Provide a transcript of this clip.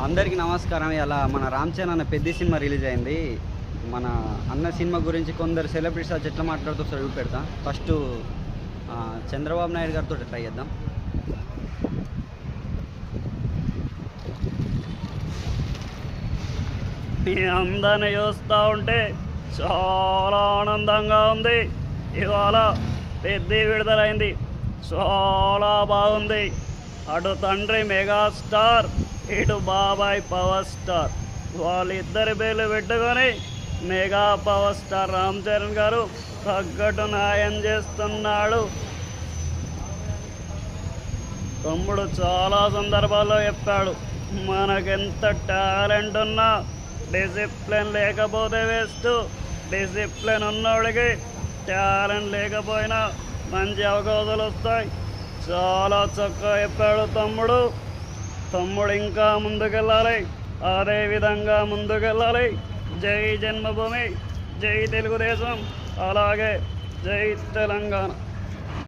అందరికీ నమస్కారం. ఇలా మన రామ్ చరణ్ అన్న పెద్ద సినిమా రిలీజ్ అయింది. మన అన్న సినిమా గురించి కొందరు సెలబ్రిటీస్ వచ్చి ఎట్లా మాట్లాడుతూ ఒకసారి చూపెడతా. ఫస్ట్ చంద్రబాబు నాయుడు గారితో ట్రై చేద్దాం. మీ అందరిని చూస్తూ ఉంటే చాలా ఆనందంగా ఉంది. ఇవాళ పెద్ద విడుదలైంది, చాలా బాగుంది. అటు తండ్రి మెగాస్టార్, ఇటు బాబాయ్ పవర్ స్టార్, వాళ్ళిద్దరి పేర్లు పెట్టుకొని mega power star Ram Charan గారు తగ్గట్టు న్యాయం చేస్తున్నాడు. తమ్ముడు చాలా సందర్భాల్లో చెప్పాడు, మనకెంత టాలెంట్ ఉన్నా డిసిప్లిన్ లేకపోతే వేస్ట్. డిసిప్లిన్ ఉన్నోడికి టాలెంట్ లేకపోయినా మంచి అవకాశాలు వస్తాయి. చాలా చక్కగా చెప్పాడు తమ్ముడు. ఇంకా ముందుకెళ్ళాలి, అదే విధంగా ముందుకెళ్ళాలి. జై జన్మభూమి, జై తెలుగుదేశం, అలాగే జై తెలంగాణ.